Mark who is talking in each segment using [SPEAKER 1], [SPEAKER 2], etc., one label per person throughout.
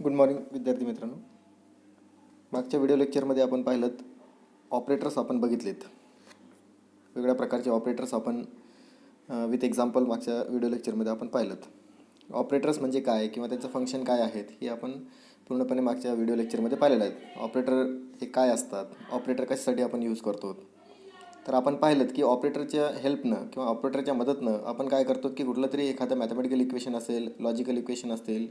[SPEAKER 1] Good morning विद्यार्थी मित्रांनो. मागच्या व्हिडिओ लेक्चरमध्ये आपण पाहिलं ऑपरेटर्स आपण बघितलेत. वेगळ्या प्रकारचे ऑपरेटर्स आपण विथ एक्झाम्पल मागच्या व्हिडिओ लेक्चरमध्ये आपण पाहिलं. ऑपरेटर्स म्हणजे काय किंवा त्याचं फंक्शन काय आहेत हे आपण पूर्णपणे मागच्या व्हिडिओ लेक्चरमध्ये पाहिलेलं आहेत. ऑपरेटर हे काय असतात, ऑपरेटर कशासाठी आपण यूज करतो. तर आपण पाहिलं की ऑपरेटरच्या हेल्पनं किंवा ऑपरेटरच्या मदतनं आपण काय करतो की कुठलं तरी एखादं मॅथमॅटिकल इक्वेशन असेल, लॉजिकल इक्वेशन असतील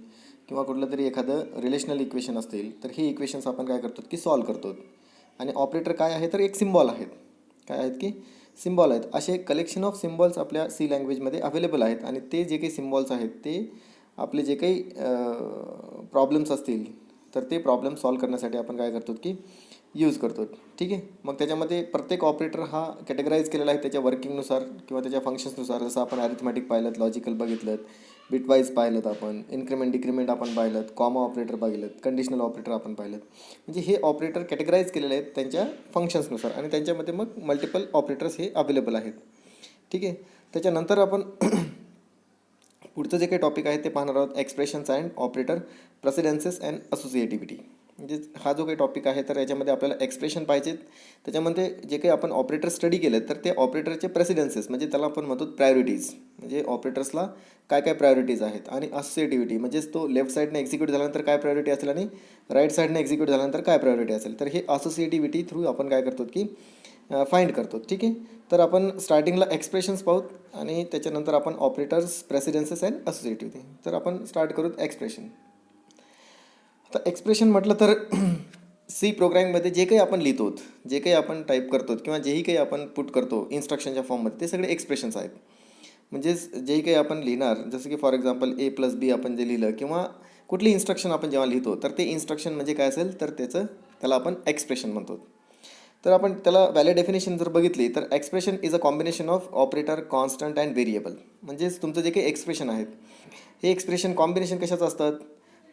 [SPEAKER 1] किंवा कुठलं तरी एखादं रिलेशनल इक्वेशन असतील तर ही इक्वेशन्स आपण काय करतो की सॉल्व करतो. आणि ऑपरेटर काय आहे तर एक सिम्बॉल आहेत. काय आहेत की सिम्बॉल आहेत. असे कलेक्शन ऑफ सिम्बॉल्स आपल्या सी लँग्वेजमध्ये अवेलेबल आहेत आणि ते जे काही सिम्बॉल्स आहेत ते आपले जे काही प्रॉब्लेम्स असतील तर ते प्रॉब्लेम सॉल्व करण्यासाठी आपण काय करतो की यूज करतो. ठीक आहे. मग त्याच्यामध्ये प्रत्येक ऑपरेटर हा कॅटेगराईज केलेला आहे त्याच्या वर्किंगनुसार किंवा त्याच्या फंक्शन्सनुसार. जसं आपण अरिथमॅटिक पाहिलं, लॉजिकल बघितलं, बिटवाईज पाहिलं, आपण इन्क्रिमेंट डिक्रिमेंट आपण पाहिलं, कॉमा ऑपरेटर पाहिलं, कंडिशनल ऑपरेटर आपण पाहिलं. म्हणजे हे ऑपरेटर कॅटेगराईज केलेले आहेत त्यांच्या फंक्शन्सनुसार आणि त्यांच्यामध्ये मग मल्टिपल ऑपरेटर्स हे अवेलेबल आहेत. ठीक आहे. त्याच्यानंतर आपण पुढचं जे काही टॉपिक आहे ते पाहणार आहोत, expressions and operator, precedences and associativity. म्हणजे हा जो काही टॉपिक आहे तर याच्यामध्ये आपल्याला एक्सप्रेशन पाहिजेत. त्याच्यामध्ये जे काही आपण ऑपरेटर स्टडी केले तर ते ऑपरेटरचे प्रेसिडेन्सेस म्हणजे त्याला आपण म्हणतो प्रायोरिटीज, म्हणजे ऑपरेटर्सला काय काय प्रायोरिटीज आहेत. आणि असोसिएटिव्हिटी म्हणजेच तो लेफ्ट साईडने एक्झिक्यूट झाल्यानंतर काय प्रायोरिटी असेल आणि राईट साईडने एक्झिक्यूट झाल्यानंतर काय प्रायोरिटी असेल. तर हे असोसिएटिव्हिटी थ्रू आपण काय करतो की फाइंड करतो. ठीक आहे. तर आपण स्टार्टिंगला एक्सप्रेशन्स पाहूत आणि त्याच्यानंतर आपण ऑपरेटर्स, प्रेसिडेन्सेस अँड असोसिएटिव्हिटी. तर आपण स्टार्ट करूत एक्सप्रेशन. आता एक्सप्रेशन म्हटलं तर सी प्रोग्रामिंगमध्ये जे काही आपण लिहितो, जे काही आपण टाईप करतो किंवा जेही काही आपण पुट करतो इन्स्ट्रक्शनच्या फॉर्ममध्ये ते सगळे एक्सप्रेशन्स आहेत. म्हणजेच जेही काही आपण लिहिणार, जसं की फॉर एक्झाम्पल A+B आपण जे लिहिलं किंवा कुठली इन्स्ट्रक्शन आपण जेव्हा लिहितो तर ते इन्स्ट्रक्शन म्हणजे काय असेल तर त्याला आपण एक्सप्रेशन म्हणतो. तर आपण त्याला व्हॅल्यू डेफिनेशन जर बघितली तर expression is a combination of operator, constant and variable. म्हणजेच तुमचं जे काही एक्सप्रेशन आहेत हे एक्सप्रेशन कॉम्बिनेशन कशाचं असतात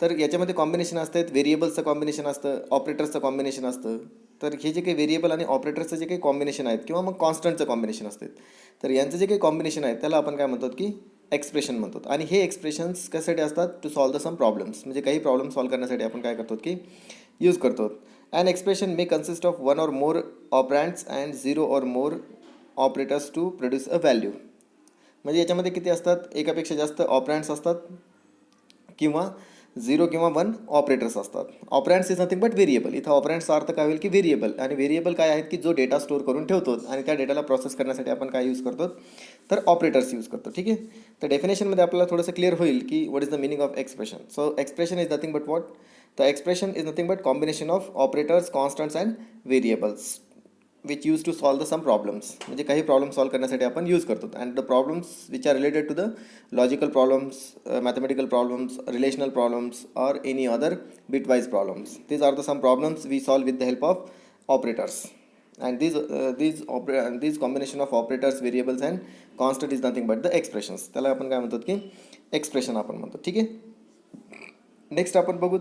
[SPEAKER 1] तर याच्यामध्ये कॉम्बिनेशन असतात, व्हेरिएबल्सचं कॉम्बिनेशन असतं, ऑपरेटर्सचं कॉम्बिनेशन असतं. तर हे जे काही व्हेरिएबल आणि ऑपरेटर्सचं जे काही कॉम्बिनेशन आहेत किंवा मग कॉन्स्टंटचं कॉम्बिनेशन असतात तर यांचं जे काही कॉम्बिनेशन आहे त्याला आपण काय म्हणतो की एक्सप्रेशन म्हणतो. आणि हे एक्सप्रेशन्स कशासाठी असतात to solve the some problems, म्हणजे काही प्रॉब्लेम सॉल्व करण्यासाठी आपण काय करतो की यूज करतो. An expression may consist of one or more operands and zero or more operators to produce a value. म्हणजे याच्यामध्ये किती असतात, एकापेक्षा जास्त ऑपरँड्स असतात किंवा 0 किंवा 1 ऑपरेटर्स असतात. ऑपरँड्स इज नथिंग बट व्हेरिएबल. इथं ऑपरँड्सचा अर्थ काय होईल की व्हेरिएबल. आणि व्हेरिएबल काय आहेत की जो डेटा स्टोअर करून ठेवतो आणि त्या डेटाला प्रोसेस करण्यासाठी आपण काय यूज करतो तर ऑपरेटर्स यूज करतो. ठीक आहे. तर डेफिनेशनमध्ये आपल्याला थोडंसं क्लिअर होईल की what is the meaning of expression. So expression is nothing but what, the expression is nothing but combination of operators, constants and variables which use to solve the some problems. म्हणजे काही problem solve करण्यासाठी आपण use करतो. And the problems which are related to the logical problems, mathematical problems, relational problems, or any other bitwise problems. These are the some problems we solve with the help of operators. And these combination of operators, variables and constant is nothing but the expressions. त्याला आपण काय म्हणतो की expression आपण म्हणतो. ठीक आहे. Next आपण बघू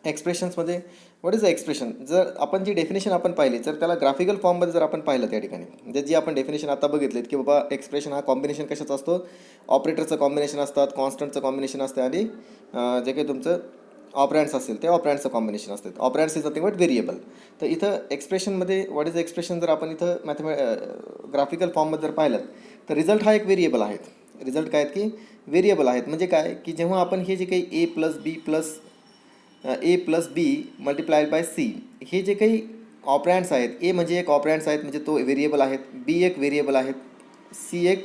[SPEAKER 1] एक्सप्रेशन्समध्ये व्हॉट इज द एक्सप्रेशन. जर आपण जी डेफिनेशन आपण पाहिली तर त्याला ग्राफिकल फॉर्ममध्ये जर आपण पाहिलं त्या ठिकाणी, म्हणजे जी आपण डेफिनेशन आता बघितलीत की बाबा एक्सप्रेशन हा कॉम्बिनेशन कशाचा असतो, ऑपरेटरचं कॉम्बिनेशन असतात, कॉन्स्टंटचं कॉम्बिनेशन असतं आणि जे काही तुमचं ऑपरँड्स असेल ते ऑपरँड्सचं कॉम्बिनेशन असतात. ऑपरँड्स इज नथिंग बट व्हेरिएबल. तर इथं एक्सप्रेशनमध्ये व्हॉट इज एक्सप्रेशन जर आपण इथं ग्राफिकल फॉर्ममध्ये जर पाहिलं तर रिझल्ट हा एक व्हेरिएबल आहेत. रिझल्ट काय आहेत की व्हेरिएबल आहेत. म्हणजे काय की जेव्हा आपण हे जे काही A+B मल्टिप्लायड बाय C हे जे काही ऑपरँड्स आहेत, ए म्हणजे एक ऑपरँड्स आहेत म्हणजे तो व्हेरिएबल आहेत, बी एक व्हेरिएबल आहेत, सी एक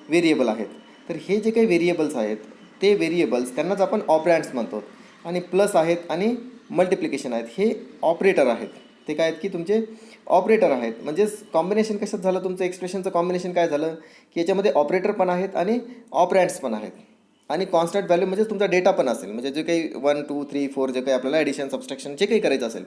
[SPEAKER 1] व्हेरिएबल आहेत. तर हे जे काही व्हेरिएबल्स आहेत ते व्हेरिएबल्स त्यांनाच आपण ऑपरँड्स म्हणतो. आणि प्लस आहेत आणि मल्टिप्लिकेशन आहेत हे ऑपरेटर आहेत. ते काय आहेत की तुमचे ऑपरेटर आहेत. म्हणजेच कॉम्बिनेशन कशात झालं तुमचं एक्सप्रेशनचं कॉम्बिनेशन काय झालं की याच्यामध्ये ऑपरेटर पण आहेत आणि ऑपरँड्स पण आहेत आणि कॉन्स्टंट व्हॅल्यू म्हणजे तुमचा डेटा पण असेल. म्हणजे जे काही 1 2 3 4 जे काही आपल्याला ॲडिशन, सबस्ट्रॅक्शन जे काही करायचं असेल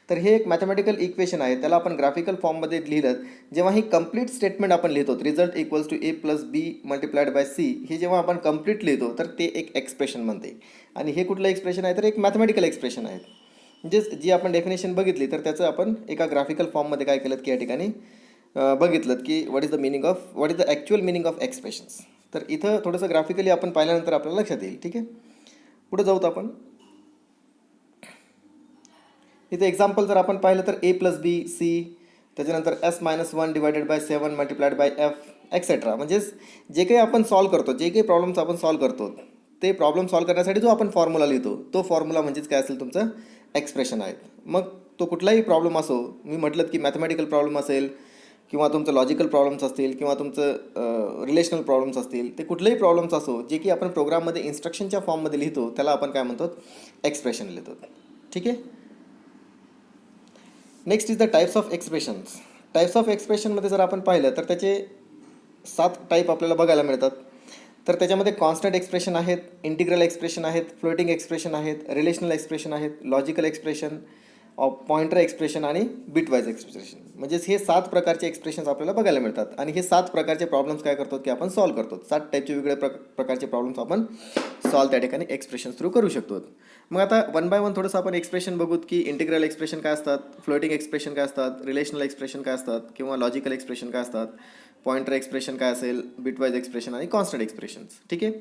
[SPEAKER 1] तर हे एक मॅथमॅटिकल इक्वेशन आहे. त्याला आपण ग्राफिकल फॉर्ममध्ये लिहिलं जेव्हा ही कंप्लीट स्टेटमेंट आपण लिहितो, result equals to A+B multiplied by C, हे जेव्हा आपण कंप्लीट लिहितो तर ते एक एक्सप्रेशन बनते. आणि हे कुठलं एक्सप्रेशन आहे तर एक मॅथमॅटिकल एक्सप्रेशन आहे. म्हणजेच जी आपण डेफिनेशन बघितली तर त्याचं आपण एका ग्राफिकल फॉर्ममध्ये काय केलं की या ठिकाणी बघितलं की what is the actual meaning of expressions. तर इथं थोडंसं ग्राफिकली आपण पाहिल्यानंतर आपल्याला लक्षात येईल. ठीक आहे. पुढे जाऊत आपण. इथे एक्झाम्पल जर आपण पाहिलं तर a + b c, त्याच्यानंतर s-1 divided by 7 multiplied by f etcetera. म्हणजेच जे काही आपण सॉल्व करतो, जे काही प्रॉब्लेम्स आपण सॉल्व करतो, ते प्रॉब्लेम सॉल्व करण्यासाठी जो आपण फॉर्म्युला लिहितो, तो फॉर्म्युला म्हणजेच काय असेल तुमचं एक्सप्रेशन आहेत. मग तो कुठलाही प्रॉब्लेम असो, मी म्हटलं की मॅथमॅटिकल प्रॉब्लेम असेल किंवा तुमचं लॉजिकल प्रॉब्लेम्स असतील किंवा तुमचं रिलेशनल प्रॉब्लेम्स असतील, ते कुठलेही प्रॉब्लेम्स असो जे की आपण प्रोग्राममध्ये इन्स्ट्रक्शनच्या फॉर्ममध्ये लिहितो, त्याला आपण काय म्हणतो एक्सप्रेशन लिहितो. ठीक आहे. Next is the types of expressions. Types of एक्सप्रेशनमध्ये जर आपण पाहिलं तर त्याचे 7 टाईप आपल्याला बघायला मिळतात. तर त्याच्यामध्ये कॉन्स्टंट एक्सप्रेशन आहेत, इंटिग्रल एक्सप्रेशन आहेत, फ्लोटिंग एक्सप्रेशन आहेत, रिलेशनल एक्सप्रेशन आहेत, लॉजिकल एक्सप्रेशन, पॉइंटर एक्सप्रेशन आणि बिटवाईज एक्सप्रेशन. म्हणजेच हे 7 प्रकारचे एक्सप्रेशन्स आपल्याला बघायला मिळतात आणि हे 7 प्रकारचे प्रॉब्लेम्स काय करतो की आपण सॉल्व करतो. 7 टाईपचे वेगवेगळ्या प्रकारचे प्रॉब्लेम्स आपण सॉल्व त्या ठिकाणी एक्सप्रेशन थ्रू करू शकतो. मग आता 1 बाय 1 थोडंसं आपण एक्सप्रेशन बघूत की इंटिग्रल एक्सप्रेशन काय असतात, फ्लोटिंग एक्सप्रेशन काय असतात, रिलेशनल एक्सप्रेशन काय असतात किंवा लॉजिकल एक्सप्रेशन काय असतात, पॉइंटर एक्सप्रेशन काय असेल, बिटवाईज एक्सप्रेशन आणि कॉन्स्टंट एक्सप्रेशन्स. ठीक आहे.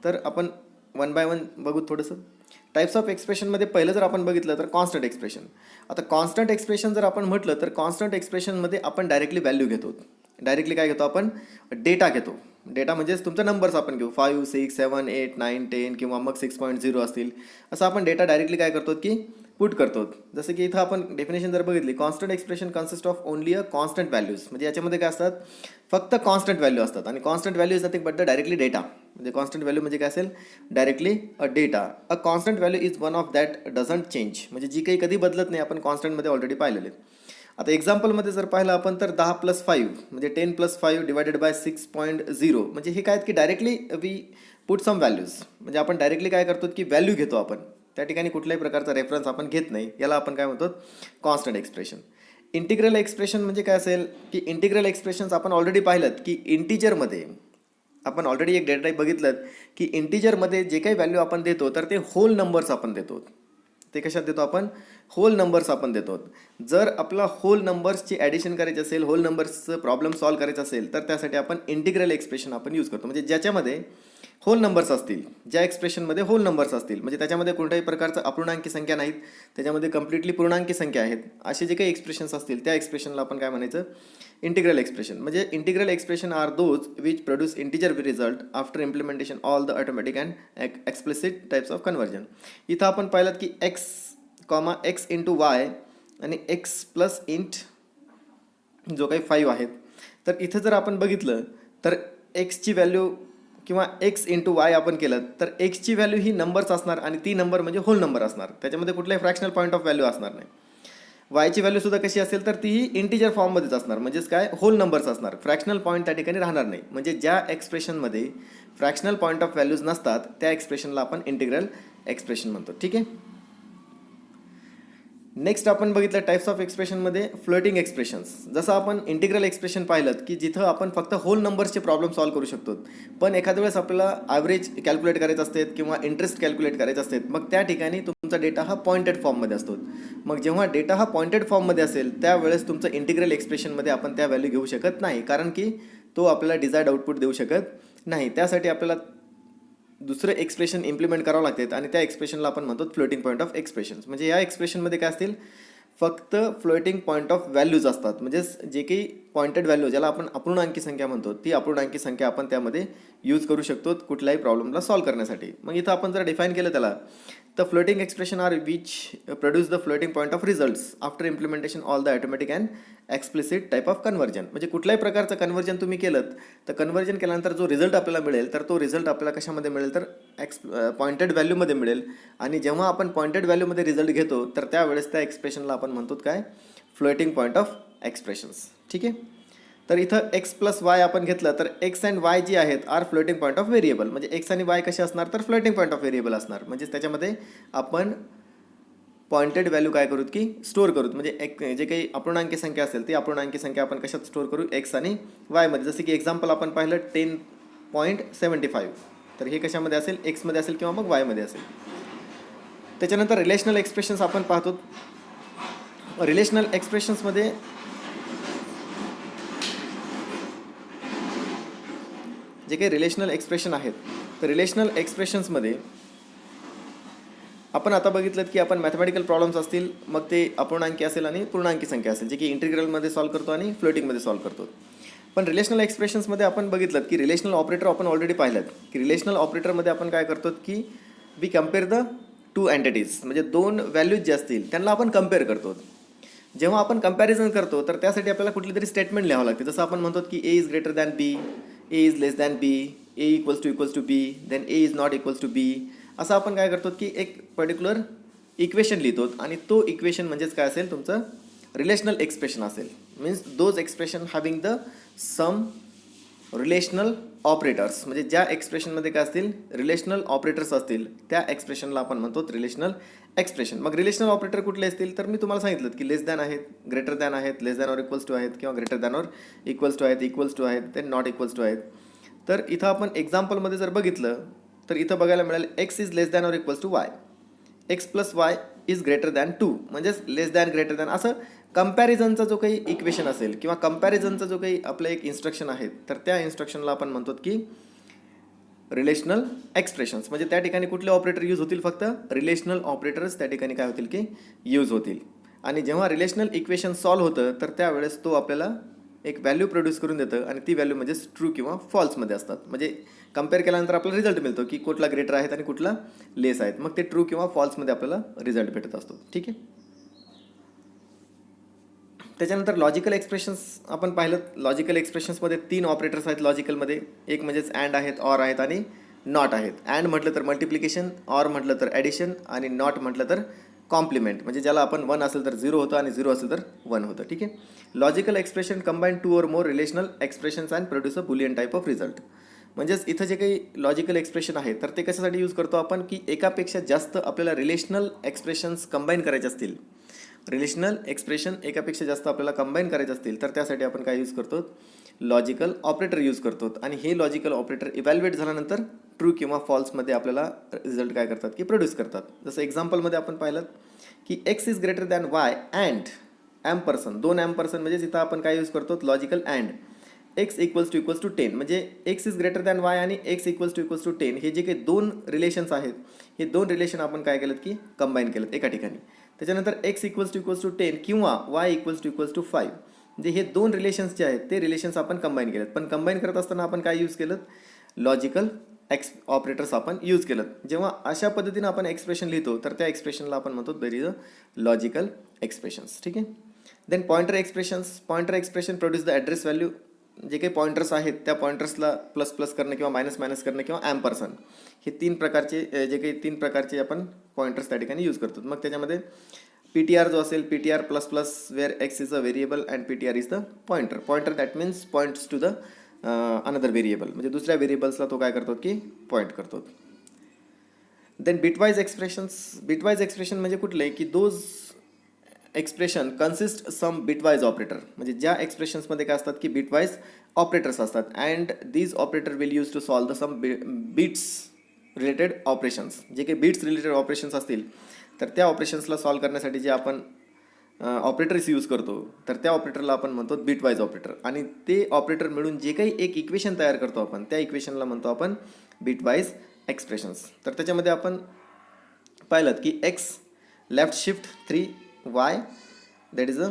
[SPEAKER 1] तर आपण 1 बाय 1 बघू थोडंसं. टाईप्स ऑफ एक्सप्रेशनमध्ये पहिलं जर आपण बघितलं तर कॉन्स्टंट एक्सप्रेशन. आता कॉन्स्टंट एक्सप्रेशन जर आपण म्हटलं तर कॉन्स्टंट एक्सप्रेशनमध्ये आपण डायरेक्टली व्हॅल्यू घेतो. डायरेक्टली काय घेतो आपण, डेटा घेतो. डेटा म्हणजेच तुमचा नंबर्स आपण घेऊ, 5, 6, 7, 8, 9, 10 किंवा मग 6.0 असतील, असं आपण डेटा डायरेक्टली काय करतो की पुट करतो. जसं की इथं आपण डेफिनेशन जर बघितली, constant expression consist of only a constant values. म्हणजे याच्यामध्ये काय असतात, फक्त कॉन्स्टंट व्हॅल्यू असतात आणि constant value is nothing but the directly data. म्हणजे कॉन्स्टंट व्हॅल्यू म्हणजे काय असेल, directly a data. A constant value is one of that doesn't change. म्हणजे जी काही कधी बदलत नाही, आपण कॉन्स्टंटमध्ये ऑलरेडी पाहिलेले. आता एक्झाम्पलमध्ये जर पाहिलं आपण तर 10 + 5 म्हणजे 10 + 5 डिवायडेड बाय 6.0. म्हणजे हे काय की directly we put some values. म्हणजे आपण डायरेक्टली काय करतो की व्हॅल्यू घेतो आपण. त्या ठिकाणी कुठल्याही प्रकारचा रेफरन्स आपण घेत नाही. याला आपण काय म्हणतो, कॉन्स्टंट एक्सप्रेशन. इंटिग्रल एक्सप्रेशन म्हणजे काय असेल की इंटिग्रल एक्सप्रेशन्स आपण ऑलरेडी पाहिलं की इंटिजरमध्ये आपण ऑलरेडी एक डेटा टाईप बघितलं की इंटिजरमध्ये जे काही व्हॅल्यू आपण देतो तर ते होल नंबर्स आपण देतो. ते कशात देतो आपण, होल नंबर्स आपण देतो. जर आपला होल नंबर्सची ॲडिशन करायची असेल, होल नंबर्सचं प्रॉब्लेम सॉल्व करायचं असेल, तर त्यासाठी आपण इंटिग्रल एक्सप्रेशन आपण यूज करतो. म्हणजे ज्याच्यामध्ये होल नंबर्स असतील, ज्या एक्सप्रेशनमध्ये होल नंबर्स असतील, म्हणजे त्याच्यामध्ये कोणत्याही प्रकारचं अपूर्णांकी संख्या नाहीत, त्याच्यामध्ये कम्प्लिटली पूर्णांकी संख्या आहेत, असे जे काही एक्सप्रेशन्स असतील त्या एक्सप्रेशनला आपण काय म्हणायचं, इंटिग्रल एक्सप्रेशन. म्हणजे integral expression are those which produce integer result after implementation all the automatic and explicit types of conversion. इथं आपण पाहिलं की एक्स इंटू वाय आणि एक्स प्लस इंट जो काही 5 आहेत. तर इथं जर आपण बघितलं तर एक्सची व्हॅल्यू किंवा एक्स इंटू वाय आपण केलं तर एक्सची व्हॅल्यू ही नंबर्स असणार आणि ती नंबर म्हणजे होल नंबर असणार. त्याच्यामध्ये कुठलाही फ्रॅक्शनल पॉईंट ऑफ व्हॅल्यू असणार नाही. वायची व्हॅल्यूसुद्धा कशी असेल तर तीही इंटिजर फॉर्ममध्येच असणार. म्हणजेच काय, होल नंबर्स असणार, फ्रॅक्शनल पॉईंट त्या ठिकाणी राहणार नाही. म्हणजे ज्या एक्सप्रेशनमध्ये फ्रॅक्शनल पॉईंट ऑफ व्हॅल्यूज नसतात त्या एक्सप्रेशनला आपण इंटिग्रल एक्सप्रेशन म्हणतो. ठीक आहे. नेक्स्ट आपण बघितलं टाईप्स ऑफ एक्सप्रेशनमध्ये फ्लोटिंग एक्सप्रेशन्स. जसं आपण इंटिग्रल एक्सप्रेशन पाहिलं की जिथं आपण फक्त होल नंबर्सचे प्रॉब्लेम सॉल्व करू शकतो, पण एखाद्या वेळेस आपल्याला ॲव्हरेज कॅल्क्युलेट करायचं असते किंवा इंटरेस्ट कॅल्क्युलेट करायचं असते, मग त्या ठिकाणी तुमचा डेटा हा पॉइंटेड फॉर्ममध्ये असतो. मग जेव्हा डेटा हा पॉइंटेड फॉर्ममध्ये असेल त्यावेळेस तुमचं इंटिग्रल एक्सप्रेशनमध्ये आपण त्या व्हॅल्यू घेऊ शकत नाही, कारण की तो आपल्याला डिझायर्ड आउटपुट देऊ शकत नाही. त्यासाठी आपल्याला दुसरं एक्सप्रेशन इम्प्लिमेंट करावं लागते आणि त्या एक्सप्रेशनला आपण म्हणतो फ्लोटिंग पॉईंट ऑफ एक्सप्रेशन्स. म्हणजे या एक्सप्रेशनमध्ये काय असतील, फक्त फ्लोटिंग पॉईंट ऑफ व्हॅल्यूज असतात. म्हणजेच जे काही पॉइंटेड व्हॅल्यू ज्याला आपण अपूर्णांकी संख्या म्हणतो, ती अपूर्णांकी संख्या आपण त्यामध्ये यूज करू शकतो कुठल्याही प्रॉब्लेमला सॉल्व करण्यासाठी. मग इथं आपण जर डिफाईन केलं त्याला, तर floating expression are which produce the floating point of results after implementation all the automatic and explicit type of conversion. म्हणजे कुठल्याही प्रकारचं कन्व्हर्जन तुम्ही केलं तर कन्व्हर्जन केल्यानंतर जो रिझल्ट आपल्याला मिळेल तर तो रिझल्ट आपल्याला कशामध्ये मिळेल तर पॉइंटेड व्हॅल्यूमध्ये मिळेल. आणि जेव्हा आपण पॉइंटेड व्हॅल्यूमध्ये रिझल्ट घेतो तर त्यावेळेस त्या एक्सप्रेशनला आपण म्हणतो काय, फ्लोटिंग पॉईंट ऑफ एक्सप्रेशन्स. ठीक आहे. तर इथं एक्स प्लस वाय आपण घेतलं तर एक्स अँड वाय जी आहेत are floating point of variable. म्हणजे एक्स आणि वाय कसे असणार तर फ्लोटिंग पॉईंट ऑफ व्हेरिएबल असणार. म्हणजे त्याच्यामध्ये आपण पॉइंटेड व्हॅल्यू काय करूत की स्टोअर करूत. म्हणजे एक जे काही अपूर्णांकी संख्या असेल ती अपूर्णांकी संख्या आपण कशात स्टोअर करू, एक्स आणि वायमध्ये. जसं की एक्झाम्पल आपण पाहिलं 10.75. तर हे कशामध्ये असेल, एक्समध्ये असेल किंवा मग वायमध्ये असेल. त्याच्यानंतर रिलेशनल एक्सप्रेशन्स आपण पाहतो. रिलेशनल एक्सप्रेशन्समध्ये जे काही रिलेशनल एक्सप्रेशन आहेत तर रिलेशनल एक्सप्रेशन्समध्ये आपण आता बघितलं की आपण मॅथमॅटिकल प्रॉब्लेम्स असतील, मग ते अपूर्णांकी असेल आणि पूर्णांकी संख्या असेल, जे की इंटिग्रलमध्ये सॉल्व्ह करतो आणि फ्लोटिंगमध्ये सॉल्व्ह करतो. पण रिलेशनल एक्सप्रेशन्समध्ये आपण बघितलं की रिलेशनल ऑपरेटर आपण ऑलरेडी पाहिलं की रिलेशनल ऑपरेटरमध्ये आपण काय करतो की we compare the two entities, म्हणजे दोन व्हॅल्यूज जे असतील त्यांना आपण कम्पेअर करतो. जेव्हा आपण कम्पॅरिझन करतो तर त्यासाठी आपल्याला कुठली तरी स्टेटमेंट लिहावं लागते. जसं आपण म्हणतो की A is greater than B, A is less than B, A equals to B, then A is not equals to B. असं आपण काय करतो की एक पर्टिक्युलर इक्वेशन लिहितो आणि तो इक्वेशन म्हणजेच काय असेल, तुमचं रिलेशनल एक्सप्रेशन असेल. Means those expression having the some relational operators, म्हणजे ज्या एक्सप्रेशनमध्ये काय असतील रिलेशनल ऑपरेटर्स असतील त्या एक्सप्रेशनला आपण म्हणतो रिलेशनल एक्सप्रेशन. मग रिलेशनल ऑपरेटर कुठले असतील तर मी तुम्हाला सांगितलं की लेस दॅन आहेत, ग्रेटर दॅन आहेत, less than or equals to आहेत, किंवा greater than or equals to आहेत, इक्वल्स टू आहेत, ते नॉट इक्वल्स टू आहेत. तर इथं आपण एक्झाम्पलमध्ये जर बघितलं तर इथं बघायला मिळेल X is less than or equals to Y, X plus Y is greater than 2, म्हणजेच लेस दॅन ग्रेटर दॅन. असं कंपॅरिझनचा जो काही इक्वेशन असेल किंवा कंपॅरिझनचा जो काही आपलं एक इन्स्ट्रक्शन आहे तर त्या इन्स्ट्रक्शनला आपण म्हणतो की रिलेशनल एक्सप्रेशन्स. म्हणजे त्या ठिकाणी कुठले ऑपरेटर यूज होतील, फक्त रिलेशनल ऑपरेटर्स त्या ठिकाणी काय होतील की यूज होतील. आणि जेव्हा रिलेशनल इक्वेशन सॉल्व्ह होतं तर त्यावेळेस तो आपल्याला एक व्हॅल्यू प्रोड्यूस करून देतं आणि ती व्हॅल्यू म्हणजेच ट्रू किंवा फॉल्समध्ये असतात. म्हणजे कम्पेअर केल्यानंतर आपल्याला रिझल्ट मिळतो की कुठला ग्रेटर आहेत आणि कुठला लेस आहेत, मग ते ट्रू किंवा फॉल्समध्ये आपल्याला रिझल्ट भेटत असतो. ठीक आहे. त्याच्यानंतर लॉजिकल एक्सप्रेशन्स आपण पाहिलं. लॉजिकल एक्सप्रेशन्समध्ये 3 ऑपरेटर्स आहेत लॉजिकलमध्ये. एक म्हणजेच अँड आहेत, ऑर आहेत आणि नॉट आहेत. अँड म्हटलं तर मल्टिप्लिकेशन, ऑर म्हटलं तर ॲडिशन आणि नॉट म्हटलं तर कॉम्प्लिमेंट, म्हणजे ज्याला आपण 1 असेल तर 0 होतं आणि 0 असेल तर 1 होतं. ठीक आहे. Logical expression combine 2 or more relational expressions and produce a Boolean type of result. म्हणजेच इथं जे काही लॉजिकल एक्सप्रेशन आहे तर ते कशासाठी यूज करतो आपण की एकापेक्षा जास्त आपल्याला रिलेशनल एक्सप्रेशन्स कंबाईन करायचे असतील, रिलेशनल एक्सप्रेशन एकापेक्षा जास्त आपल्याला कंबाईन करायचे असतील तर त्यासाठी आपण काय यूज करतो, लॉजिकल ऑपरेटर यूज करतो. आणि हे लॉजिकल ऑपरेटर इव्हॅल्युएट झाल्यानंतर ट्रू किंवा फॉल्समध्ये आपल्याला रिझल्ट काय करतात की प्रोड्यूस करतात. जसं एक्झाम्पलमध्ये आपण पाहिलं की X is greater than Y and ampersand. 2 ampersand म्हणजे इथं आपण काय यूज करतो, logical and. X equals to 10, म्हणजे X is greater than Y आणि एक्स इक्वल्स टू 10 हे जे काही 2 रिलेशन्स आहेत हे 2 रिलेशन आपण काय केलं की कंबाईन केलं एका ठिकाणी. त्याच्यानंतर एक्स इक्वल्स टू 10 किंवा वाय इक्वल्स टू 5, म्हणजे हे 2 रिलेशन्स जे आहेत ते रिलेशन्स आपण कंबाईन केलेत. पण कंबाईन करत असताना आपण काय यूज केलं, लॉजिकल ऑपरेटर्स आपण यूज केलं. जेव्हा अशा पद्धतीनं आपण एक्सप्रेशन लिहितो तर त्या एक्सप्रेशनला आपण म्हणतो there is a logical expressions. ठीक आहे. Then pointer expressions. Pointer expression produce the address value. जे काही पॉइंटर्स आहेत त्या पॉइंटर्सला प्लस प्लस करणं किंवा मायनस मायनस करणं किंवा ॲम्परसन, हे 3 प्रकारचे जे काही 3 प्रकारचे आपण पॉइंटर्स त्या ठिकाणी यूज करतो. मग त्याच्यामध्ये PTR जो असेल, PTR plus plus where X is a variable and PTR is the pointer. Pointer that means points to the another variable, म्हणजे दुसऱ्या व्हेरिएबल्सला तो काय करतो की पॉईंट करतो. Then bitwise expressions. Bitwise expression म्हणजे कुठले की those expression consist some bitwise operator, म्हणजे ज्या एक्सप्रेशन्समध्ये काय असतात की बिटवाईज ऑपरेटर्स असतात. And these operator will use to solve the some bits related operations. जे काही बीट्स रिलेटेड ऑपरेशन्स असतील तर त्या ऑपरेशन्सला सॉल्व करण्यासाठी जे आपण ऑपरेटर्स यूज करतो तर त्या ऑपरेटरला आपण म्हणतो बिटवाईज ऑपरेटर. आणि ते ऑपरेटर मिळून जे काही एक इक्वेशन तयार करतो आपण त्या इक्वेशनला म्हणतो आपण बिटवाईज एक्सप्रेशन्स. तर त्याच्यामध्ये आपण पाहिलं की X left shift 3, Y that is a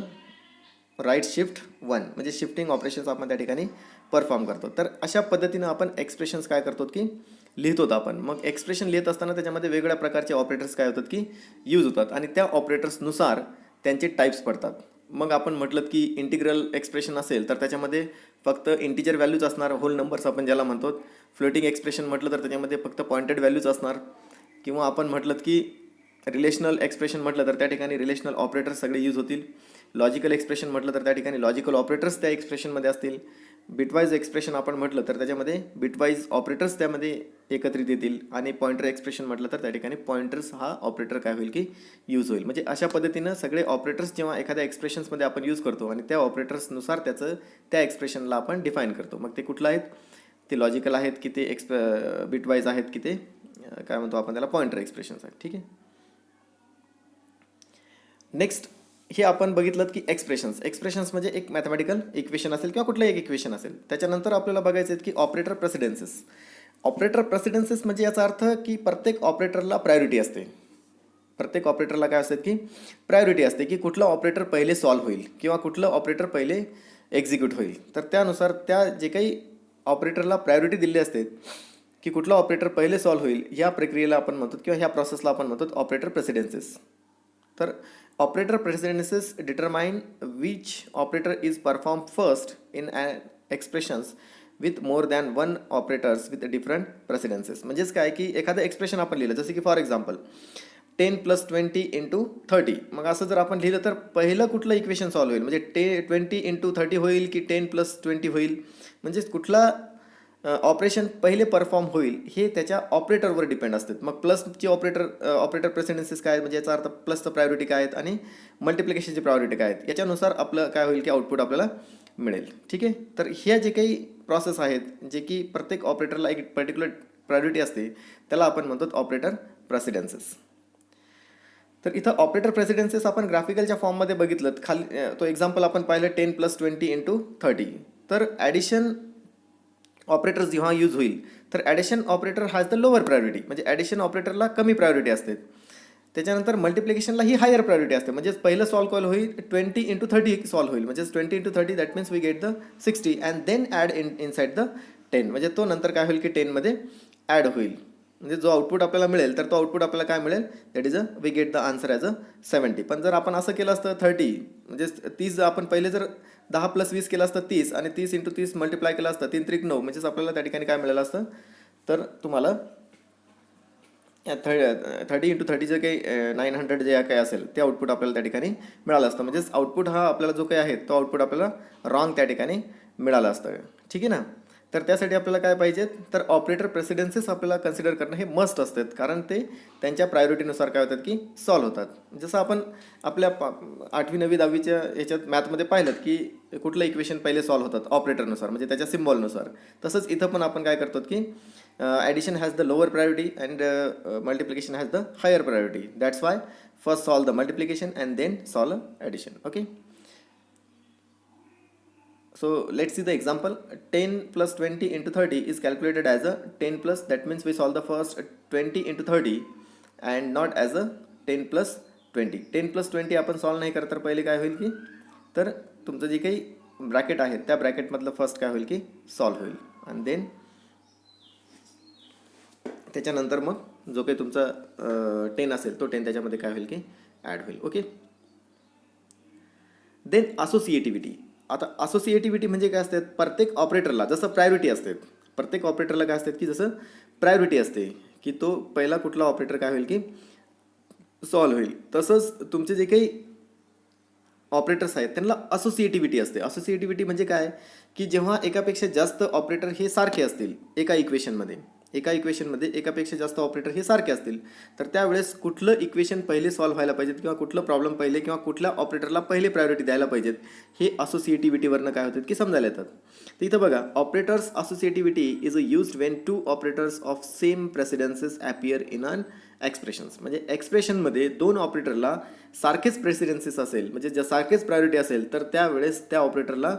[SPEAKER 1] right shift 1, म्हणजे शिफ्टिंग ऑपरेशन्स आपण त्या ठिकाणी परफॉर्म करतो. तर अशा पद्धतीनं आपण एक्सप्रेशन्स काय करतो की लिहितो आपण. मग एक्सप्रेशन लिहित असताना त्याच्यामध्ये वेगवेगळ्या प्रकारचे ऑपरेटर्स काय होतात की यूज होतात आणि त्या ऑपरेटर्सनुसार त्यांचे टाईप्स पडतात. मग आपण म्हटलं की इंटिग्रल एक्सप्रेशन असेल तर त्याच्यामध्ये फक्त इंटिजर व्हॅल्यूज असणार, होल नंबर्स आपण ज्याला म्हणतो. फ्लोटिंग एक्सप्रेशन म्हटलं तर त्याच्यामध्ये फक्त पॉइंटेड व्हॅल्यूज असणार. किंवा आपण म्हटलं की रिलेशनल एक्सप्रेशन म्हटलं तर त्या ठिकाणी रिलेशनल ऑपरेटर्स सगळे यूज होतील. लॉजिकल एक्सप्रेशन म्हटलं तर त्या ठिकाणी लॉजिकल ऑपरेटर्स त्या एक्सप्रेशनमध्ये असतील. बिटवाईज एक्सप्रेशन आपण म्हटलं तर त्याच्यामध्ये बिटवाईज ऑपरेटर्स त्यामध्ये एकत्रित येतील. आणि पॉइंटर एक्सप्रेशन म्हटलं तर त्या ठिकाणी पॉइंटर्स हा ऑपरेटर काय होईल की यूज होईल. म्हणजे अशा पद्धतीनं सगळे ऑपरेटर्स जेव्हा एखाद्या एक्सप्रेशन्समध्ये आपण यूज करतो आणि त्या ऑपरेटर्सनुसार त्याचं त्या एक्सप्रेशनला आपण डिफाईन करतो. मग ते कुठलं आहेत, ते लॉजिकल आहेत की ते बिटवाईज आहेत की ते काय म्हणतो आपण त्याला पॉइंटर एक्सप्रेशन्स आहेत. ठीक आहे. नेक्स्ट हे आपण बघितलं की एक्सप्रेशन्स म्हणजे एक मॅथमॅटिकल इक्वेशन असेल किंवा कुठलं एक इक्वेशन असेल. त्याच्यानंतर आपल्याला बघायचं आहे की ऑपरेटर प्रेसिडेन्सेस. ऑपरेटर प्रेसिडेन्सेस म्हणजे याचा अर्थ की प्रत्येक ऑपरेटरला प्रायोरिटी असते. प्रत्येक ऑपरेटरला काय असतात की प्रायोरिटी असते की कुठलं ऑपरेटर पहिले सॉल्व्ह होईल किंवा कुठलं ऑपरेटर पहिले एक्झिक्यूट होईल. तर त्यानुसार त्या जे काही ऑपरेटरला प्रायोरिटी दिली असते की कुठला ऑपरेटर पहिले सॉल्व्ह होईल, ह्या प्रक्रियेला आपण म्हणतो किंवा ह्या प्रोसेसला आपण म्हणतो ऑपरेटर प्रेसिडेन्सेस. तर operator precedences determine which operator is perform first in expressions with more than one operators with different precedences. म्हणजेच काय की एखादं एक्सप्रेशन आपण लिहिलं, जसं की फॉर एक्झाम्पल 10 + 20 × 30. मग असं जर आपण लिहिलं तर पहिलं कुठलं इक्वेशन सॉल्व्ह होईल, म्हणजे 20 × 30 होईल की 10 + 20 होईल, म्हणजेच कुठला ऑपरेशन पहिले परफॉर्म होईल हे त्याच्या ऑपरेटरवर डिपेंड असतात. मग प्लसची ऑपरेटर प्रेसिडेन्सेस काय आहेत, म्हणजे याचा अर्थ प्लसचं प्रायोरिटी काय आहेत आणि मल्टिप्लिकेशनची प्रायोरिटी काय आहेत, याच्यानुसार आपलं काय होईल की आउटपुट आपल्याला मिळेल. ठीक आहे. तर ह्या जे काही प्रोसेस आहेत जे की प्रत्येक ऑपरेटरला एक पर्टिक्युलर प्रायोरिटी असते, त्याला आपण म्हणतो ऑपरेटर प्रेसिडेन्सेस. तर इथं ऑपरेटर प्रेसिडेन्सेस आपण ग्राफिकलच्या फॉर्ममध्ये बघितलं. खाली तो एक्झाम्पल आपण पाहिलं 10 + 20 × 30. तर ॲडिशन ऑपरेटर जेव्हा यूज होईल तर addition operator has the lower priority, म्हणजे ॲडिशन ऑपरेटरला कमी प्रायोरिटी असते. त्याच्यानंतर मल्टिप्लिकेशनला ही हायर प्रायोरिटी असते, म्हणजे पहिलं सॉल्व्ह कॉल होईल 20 × 30 सॉल्व्ह होईल, म्हणजे 20 × 30 that means we get the 60 and then add inside the 10, म्हणजे तो नंतर काय होईल की 10मध्ये ॲड होईल. म्हणजे जो आउटपुट आपल्याला मिळेल तर तो आउटपुट आपल्याला काय मिळेल, that is we get the answer as 70. पण जर आपण असं केलं असतं 30, म्हणजे 30 आपण पहिले जर 10 + 20 केलं असतं 30 आणि 30 × 30 मल्टिप्लाय केलं असतं 3 × 3 = 9, म्हणजेच आपल्याला त्या ठिकाणी काय मिळालं असतं, तर तुम्हाला 30 × 30 जे काही 900 जे काही असेल ते आउटपुट आपल्याला त्या ठिकाणी मिळालं असतं. म्हणजेच आउटपुट हा आपल्याला जो काही आहे तो आउटपुट आपल्याला रॉंग त्या ठिकाणी मिळालं असतं. ठीक आहे ना. तर त्यासाठी आपल्याला काय पाहिजे, तर ऑपरेटर प्रेसिडेन्सेस आपल्याला कन्सिडर करणं हे मस्ट असतात, कारण ते त्यांच्या प्रायोरिटीनुसार काय होतात की सॉल्व्ह होतात. जसं आपण आपल्या 8वी 9वी 10वीच्या ह्याच्यात मॅथमध्ये पाहिलं की कुठलं इक्वेशन पहिले सॉल्व्ह होतात ऑपरेटरनुसार, म्हणजे त्याच्या सिम्बॉलनुसार. तसंच इथं पण आपण काय करतो की addition has the lower priority and multiplication has the higher priority. That's why first solve the multiplication and then solve addition. Okay. So let's see the example. 10 + 20 × 30 is calculated as a 10 plus, that means we solve the first 20 × 30 and not as a 10 + 20. 10 + 20 आपण solve नाही करत तर पहिले काय होईल की, तर तुमचं जे काही ब्रॅकेट आहे त्या ब्रॅकेटमधलं फर्स्ट काय होईल की सॉल्व होईल आणि देन त्याच्यानंतर मग जो काही तुमचा 10 असेल तो 10 त्याच्यामध्ये काय होईल की ॲड होईल. ओके. Then associativity. आता असोसिएटिव्हिटी म्हणजे काय असतात, प्रत्येक ऑपरेटरला जसं प्रायोरिटी असते, प्रत्येक ऑपरेटरला काय असतात की जसं प्रायोरिटी असते की तो पहिला कुठला ऑपरेटर काय होईल की सॉल्व्ह होईल, तसंच तुमचे जे काही ऑपरेटर्स आहेत त्यांना असोसिएटिव्हिटी असते. असोसिएटिव्हिटी म्हणजे काय की जेव्हा एकापेक्षा जास्त ऑपरेटर हे सारखे असतील एका इक्वेशनमध्ये एकापेक्षा जास्त ऑपरेटर हे सारखे असतील, तर त्यावेळेस कुठलं इक्वेशन पहिले सॉल्व्ह व्हायला पाहिजेत किंवा कुठलं प्रॉब्लेम पहिले किंवा कुठल्या ऑपरेटरला पहिले प्रायोरिटी द्यायला पाहिजेत, हे असोसिएटिव्हिटीवरनं काय होतात की समजायला येतात. तर इथं बघा, operators associativity is used when 2 operators of same precedences appear in an expressions. म्हणजे एक्सप्रेशनमध्ये 2 ऑपरेटरला सारखेच प्रेसिडेन्सेस असेल, म्हणजे जर सारखेच प्रायोरिटी असेल, तर त्यावेळेस त्या ऑपरेटरला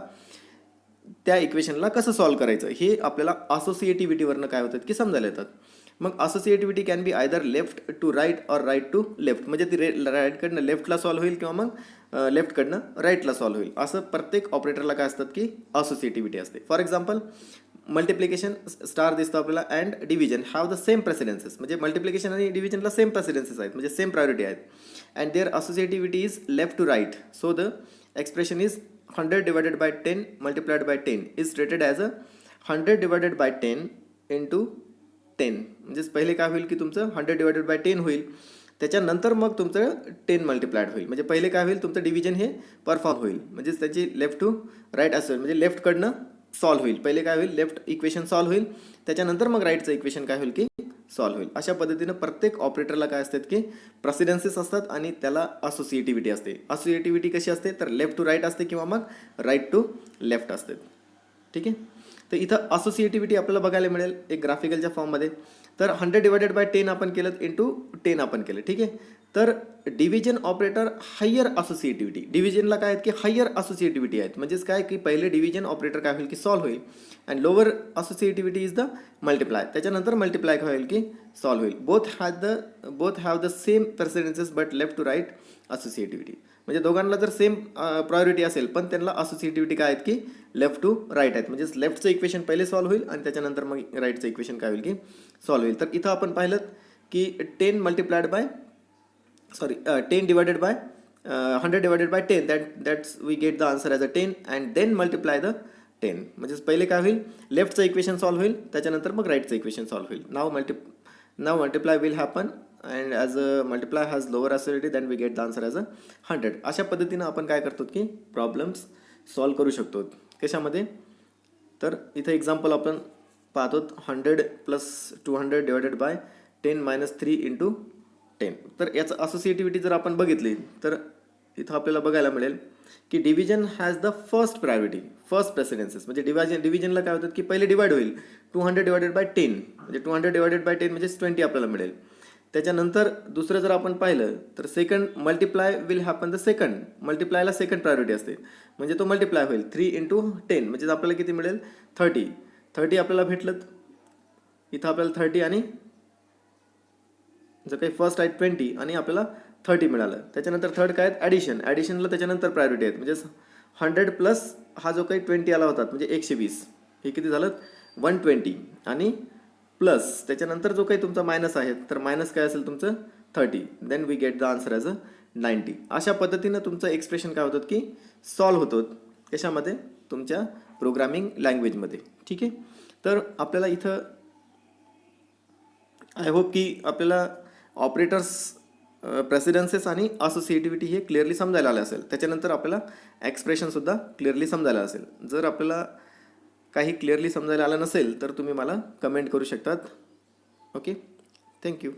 [SPEAKER 1] त्या इक्वेशनला कसं सॉल्व्ह करायचं हे आपल्याला असोसिएटिव्हिटीवरनं काय होतात की समजायला येतात. मग associativity can be either left to right or right to left, म्हणजे ती राईटकडनं लेफ्टला सॉल्व्ह होईल किंवा मग लेफ्टकडनं राईटला सॉल्व्ह होईल. असं प्रत्येक ऑपरेटरला काय असतात की असोसिएटिव्हिटी असते. फॉर एक्झाम्पल मल्टिप्लिकेशन स्टार दिसतो आपल्याला and division have the same precedences, म्हणजे मल्टिप्लिकेशन आणि डिव्हिजनला सेम प्रेसिडेन्सेस आहेत, म्हणजे सेम प्रायोरिटी आहेत, and there associativity is left to right. So the expression is 100 divided by 10 multiplied by 10 is stated as a 100 divided by 10 into 10. म्हणजेच पहिले काय होईल की तुमचं 100 divided by 10 होईल, त्याच्यानंतर मग तुमचं 10 मल्टिप्लाइड होईल, म्हणजे पहिले काय होईल तुमचं डिव्हिजन हे परफॉर्म होईल, म्हणजेच त्याची लेफ्ट टू राईट असेल, म्हणजे लेफ्टकडनं सॉल्व्ह होईल. पहिले काय होईल, लेफ्ट इक्वेशन सॉल्व्ह होईल, त्याच्यानंतर मग राईटचं इक्वेशन काय होईल की सॉल्व्ह होईल. अशा पद्धतीनं प्रत्येक ऑपरेटरला काय असतात की प्रेसिडेन्सेस असतात आणि त्याला असोसिएटिव्हिटी असते. असोसिएटिव्हिटी कशी असते, तर लेफ्ट टू राईट असते किंवा मग राईट टू लेफ्ट असते. ठीक आहे. तर इथं असोसिएटिव्हिटी आपल्याला बघायला मिळेल एक ग्राफिकलच्या फॉर्ममध्ये. तर 100 divided by 10 आपण केलं इंटू 10 आपण केलं. ठीक आहे. तर डिव्हिजन ऑपरेटर हायर असोसिएटिव्हिटी, डिव्हिजनला काय आहेत की हायर असोसिएटिव्हिटी आहेत, म्हणजेच काय की पहिले डिव्हिजन ऑपरेटर काय होईल की सॉल्व्ह होईल, and lower associativity is the multiply, त्याच्यानंतर मल्टिप्लाय काय होईल की सॉल्व्ह होईल. Both have the same precedences but left to right associativity. म्हणजे दोघांना जर सेम प्रायोरिटी असेल पण त्यांना असोसिएटिव्हिटी काय आहेत की लेफ्ट टू राईट आहेत. म्हणजे लेफ्टचं इक्वेशन पहिले सॉल्व्ह होईल आणि त्याच्यानंतर मग राईटचं इक्वेशन काय होईल की सॉल्व्ह होईल. तर इथं आपण पाहिलं की 10 multiplied bye 10 divided by 100 divided by 10, that's we get the answer as a 10 and then multiply the 10. म्हणजे पहिले काय होईल, लेफ्टचं इक्वेशन सॉल्व्ह होईल, त्याच्यानंतर मग राईटचं इक्वेशन सॉल्व्ह होईल. Now multiply will happen and as a multiply has lower associativity then we get the answer as a 100. अशा पद्धतीनं आपण काय करतो की प्रॉब्लेम्स सॉल्व्ह करू शकतो. कशामध्ये, तर इथं एक्झाम्पल आपण पाहतो 100 plus 200 divided by 10 minus 3 into 10. तर याचं असोसिएटिव्हिटी जर आपण बघितली तर इथं आपल्याला बघायला मिळेल की division has the first priority, first precedences. म्हणजे डिव्हिजनला काय होतं की पहिले डिवाइड होईल 200 डिवायडेड बाय 10, म्हणजे 200 डिवायडेड बाय 10 म्हणजे 20 आपल्याला मिळेल. त्याच्यानंतर दुसरं जर आपण पाहिलं तर second multiply will happen the second, मल्टिप्लायला सेकंड प्रायोरिटी असते, म्हणजे तो मल्टिप्लाय होईल 3 इंटू 10, म्हणजे आपल्याला किती मिळेल 30 आपल्याला भेटलं. इथं आपल्याला 30 आणि जर काही फर्स्ट आहे 20 आणि आपल्याला 30 मिळालं. त्याच्यानंतर थर्ड काय आहेत ॲडिशनला त्याच्यानंतर प्रायोरिटी आहेत. म्हणजे 100 प्लस हा जो काही 20 आला होता म्हणजे 120, हे किती झालं 120 आणि प्लस त्याच्यानंतर जो काही तुमचा मायनस आहे तर मायनस काय असेल तुमचं 30, then we get the answer as a 90. अशा पद्धतीनं तुमचं एक्सप्रेशन काय होतं की सॉल्व्ह होतं. कशामध्ये, तुमच्या प्रोग्रामिंग लँग्वेजमध्ये. ठीक आहे. तर आपल्याला इथं आय होप की आपल्याला ऑपरेटर्स, प्रेसिडेन्सेस आणि असोसिएटिव्हिटी हे क्लिअरली समजायला आलं असेल. त्याच्यानंतर आपल्याला एक्सप्रेशनसुद्धा क्लिअरली समजायला असेल. जर आपल्याला काही क्लिअरली समजायला आलं नसेल तर तुम्ही मला कमेंट करू शकतात. Okay, thank you.